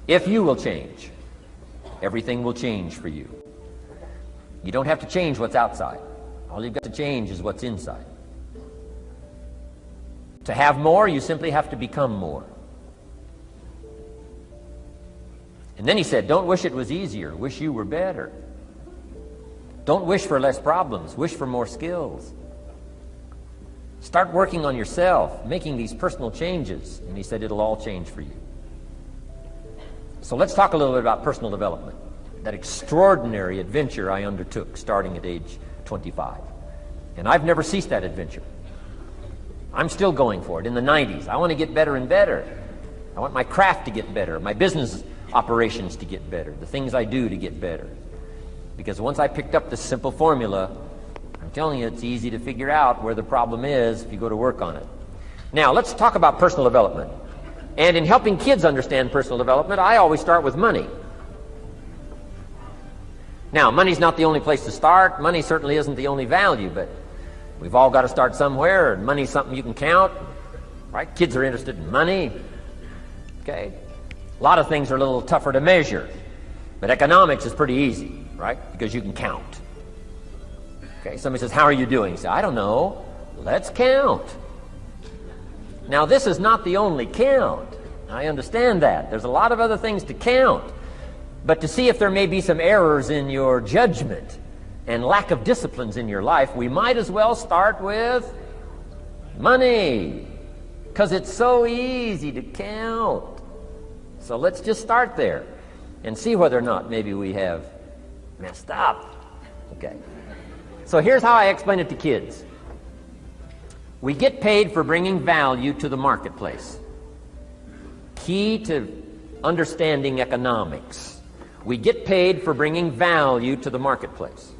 If you will change, everything will change for you. You don't have to change what's outside. All you've got to change is what's inside. To have more, you simply have to become more. And then he said, don't wish it was easier. Wish you were better. Don't wish for less problems. Wish for more skills. Start working on yourself, making these personal changes. And he said it'll all change for you. So let's talk a little bit about personal development. That extraordinary adventure I undertook starting at age 25. And I've never ceased that adventure. I'm still going for it in the 90s. I want to get better and better. I want my craft to get better, my business operations to get better, the things I do to get better. Because once I picked up this simple formula, I'm telling you, it's easy to figure out where the problem is if you go to work on it. Now, let's talk about personal development. And in helping kids understand personal development, I always start with money. Now, money's not the only place to start. Money certainly isn't the only value, but we've all got to start somewhere, and money's something you can count, right? Kids are interested in money, okay? A lot of things are a little tougher to measure, but economics is pretty easy, right? Because you can count. Okay, somebody says, how are you doing? You say, I don't know. Let's count. Now, this is not the only count. I understand that. There's a lot of other things to count. But to see if there may be some errors in your judgment and lack of disciplines in your life, we might as well start with money, because it's so easy to count. So let's just start there and see whether or not maybe we have messed up. Okay. So here's how I explain it to kids. We get paid for bringing value to the marketplace. Key to understanding economics. We get paid for bringing value to the marketplace.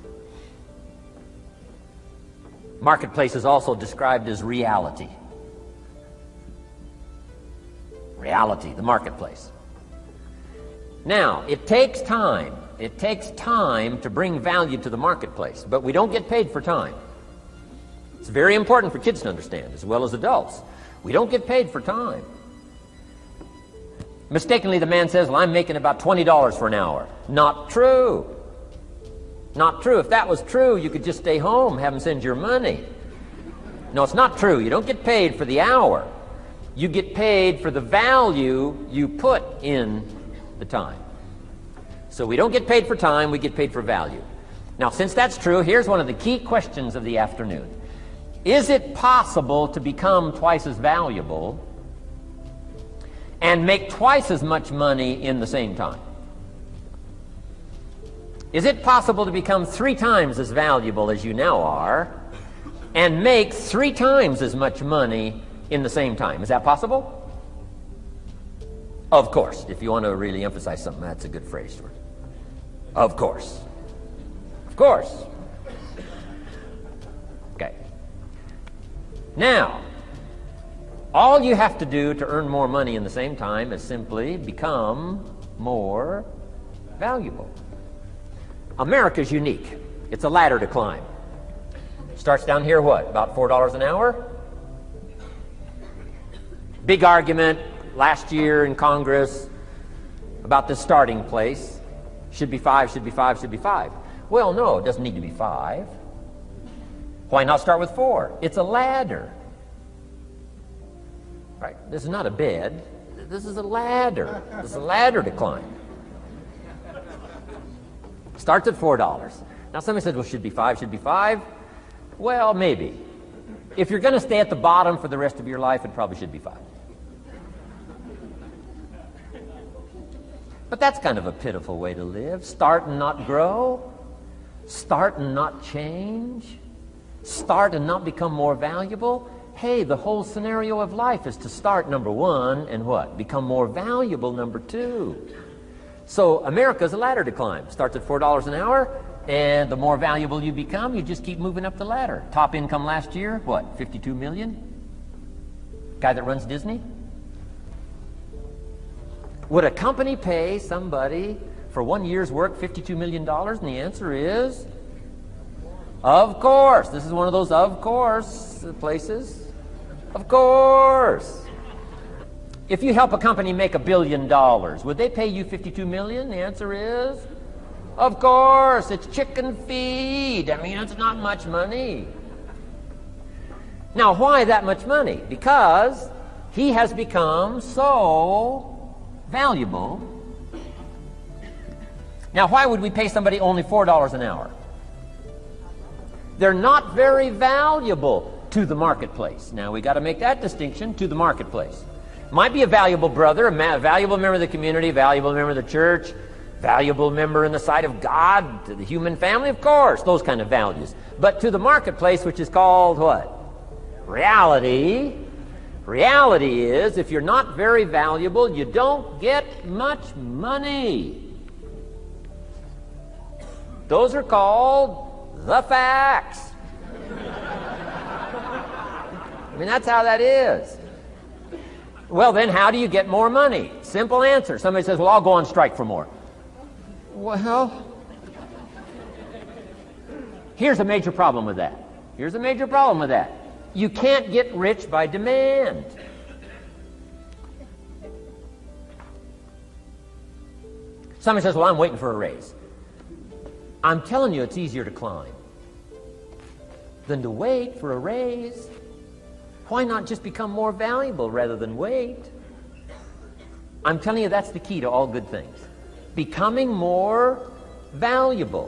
Marketplace is also described as reality. Reality, the marketplace. Now, it takes time. It takes time to bring value to the marketplace, but we don't get paid for time. It's very important for kids to understand, as well as adults. We don't get paid for time. Mistakenly, the man says, well, I'm making about $20 for an hour. Not true. Not true. If that was true, you could just stay home, have them send your money. No, it's not true. You don't get paid for the hour. You get paid for the value you put in the time. So we don't get paid for time, we get paid for value. Now, since that's true, here's one of the key questions of the afternoon. Is it possible to become twice as valuable and make twice as much money in the same time? Is it possible to become 3 times as valuable as you now are and make 3 times as much money in the same time? Is that possible? Of course. If you want to really emphasize something, that's a good phrase for it. Of course. Of course. Okay. Now, all you have to do to earn more money in the same time is simply become more valuable. America's unique. It's a ladder to climb. Starts down here, what, about $4 an hour? Big argument last year in Congress about the starting place. Should be 5, should be 5, should be 5. Well, no, it doesn't need to be 5. Why not start with 4? It's a ladder. Right? This is not a bed. This is a ladder. This is a ladder to climb. Starts at $4. Now somebody said, well, should be 5, should be 5. Well, maybe. If you're going to stay at the bottom for the rest of your life, it probably should be 5. But that's kind of a pitiful way to live. Start and not grow. Start and not change. Start and not become more valuable. Hey, the whole scenario of life is to start, number 1, and what? Become more valuable, number 2. So America's a ladder to climb. Starts at $4 an hour, and the more valuable you become, you just keep moving up the ladder. Top income last year, what, 52 million? Guy that runs Disney? Would a company pay somebody for 1 year's work $52 million? And the answer is, of course. This is one of those of course places. Of course. If you help a company make $1 billion, would they pay you $52 million? The answer is, of course, it's chicken feed. I mean, it's not much money. Now, why that much money? Because he has become so valuable. Now, why would we pay somebody only $4 an hour? They're not very valuable to the marketplace. Now, we got to make that distinction, to the marketplace. Might be a valuable brother, a valuable member of the community, a valuable member of the church, valuable member in the sight of God, to the human family, of course, those kind of values. But to the marketplace, which is called what? Reality. Reality is, if you're not very valuable, you don't get much money. Those are called the facts. I mean, that's how that is. Well, then, how do you get more money? Simple answer. Somebody says, well, I'll go on strike for more. Well, here's a major problem with that. Here's a major problem with that. You can't get rich by demand. Somebody says, well, I'm waiting for a raise. I'm telling you, it's easier to climb than to wait for a raise. Why not just become more valuable rather than wait? I'm telling you, that's the key to all good things. Becoming more valuable.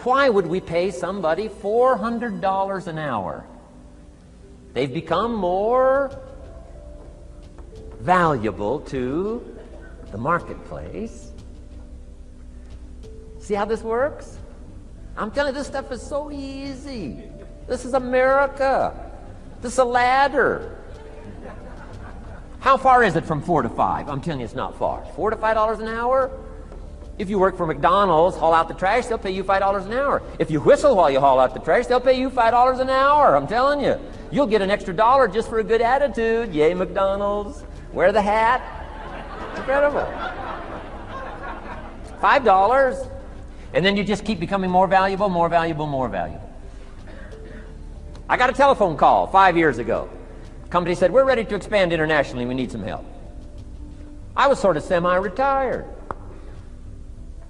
Why would we pay somebody $400 an hour? They've become more valuable to the marketplace. See how this works? I'm telling you, this stuff is so easy. This is America. This is a ladder. How far is it from 4 to 5? I'm telling you, it's not far. $4 to $5 an hour? If you work for McDonald's, haul out the trash, they'll pay you $5 an hour. If you whistle while you haul out the trash, they'll pay you $5 an hour. I'm telling you. You'll get an extra $1 just for a good attitude. Yay, McDonald's. Wear the hat. It's incredible. $5. And then you just keep becoming more valuable, more valuable, more valuable. I got a telephone call 5 years ago. The company said, we're ready to expand internationally. We need some help. I was sort of semi-retired.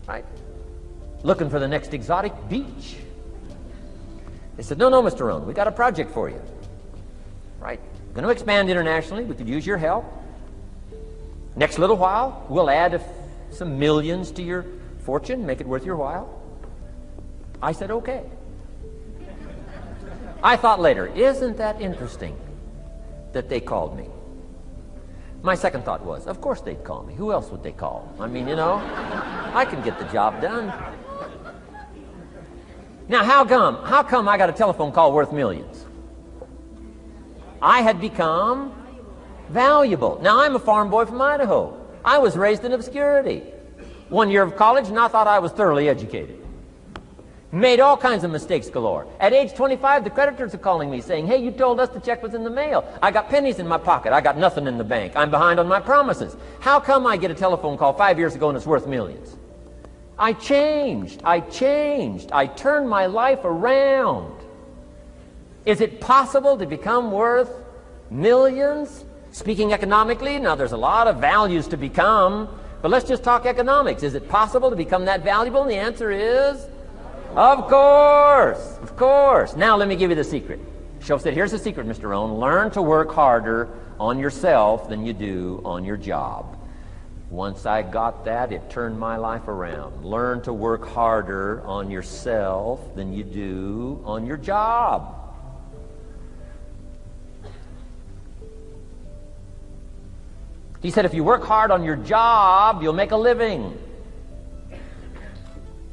Right? Looking for the next exotic beach. They said, no, Mr. Rohn, we got a project for you. Right? We're going to expand internationally. We could use your help. Next little while, we'll add some millions to your fortune, make it worth your while. I said, okay. I thought later, isn't that interesting that they called me? My second thought was, of course they'd call me. Who else would they call? I mean, I can get the job done. Now, how come I got a telephone call worth millions? I had become valuable. Now, I'm a farm boy from Idaho. I was raised in obscurity. 1 year of college, and I thought I was thoroughly educated. Made all kinds of mistakes galore. At age 25, the creditors are calling me saying, hey, you told us the check was in the mail. I got pennies in my pocket. I got nothing in the bank. I'm behind on my promises. How come I get a telephone call 5 years ago and it's worth millions? I changed. I turned my life around. Is it possible to become worth millions? Speaking economically, now there's a lot of values to become, but let's just talk economics. Is it possible to become that valuable? And the answer is, of course, of course. Now let me give you the secret. Shoaff said, here's the secret, Mr. Rohn. Learn to work harder on yourself than you do on your job. Once I got that, it turned my life around. Learn to work harder on yourself than you do on your job. He said, if you work hard on your job, you'll make a living.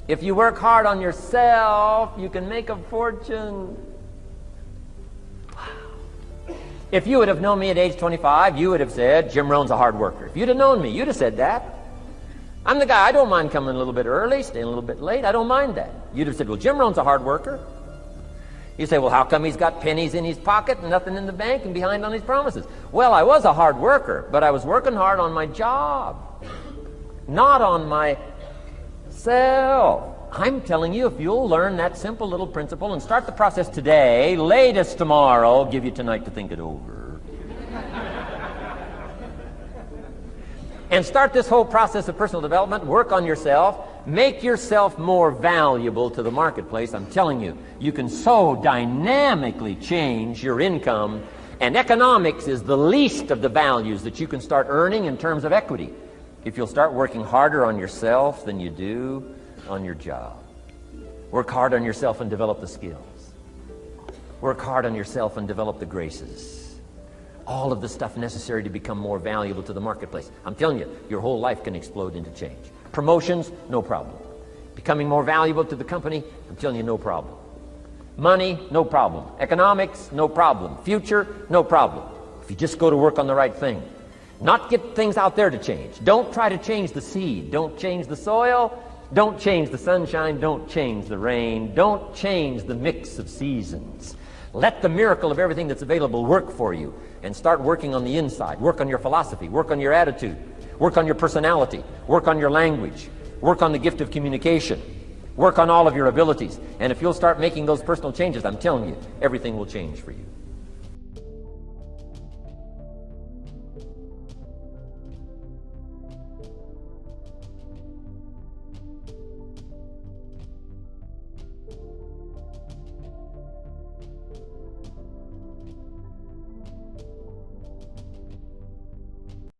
If you work hard on yourself, you can make a fortune. Wow. If you would have known me at age 25, you would have said, Jim Rohn's a hard worker. If you'd have known me, you'd have said that. I'm the guy, I don't mind coming a little bit early, staying a little bit late. I don't mind that. You'd have said, well, Jim Rohn's a hard worker. You say, well, how come he's got pennies in his pocket and nothing in the bank and behind on his promises? Well, I was a hard worker, but I was working hard on my job, not on myself. I'm telling you, if you'll learn that simple little principle and start the process today, latest tomorrow, I'll give you tonight to think it over. and start this whole process of personal development. Work on yourself. Make yourself more valuable to the marketplace. I'm telling you, you can so dynamically change your income, and economics is the least of the values that you can start earning in terms of equity if you'll start working harder on yourself than you do on your job. Work hard on yourself and develop the skills. Work hard on yourself and develop the graces. All of the stuff necessary to become more valuable to the marketplace. I'm telling you, your whole life can explode into change. Promotions, no problem. Becoming more valuable to the company, I'm telling you, no problem. Money, no problem. Economics, no problem. Future, no problem. If you just go to work on the right thing. Not get things out there to change. Don't try to change the seed. Don't change the soil. Don't change the sunshine. Don't change the rain. Don't change the mix of seasons. Let the miracle of everything that's available work for you, and start working on the inside. Work on your philosophy. Work on your attitude. Work on your personality. Work on your language. Work on the gift of communication. Work on all of your abilities. And if you'll start making those personal changes, I'm telling you, everything will change for you.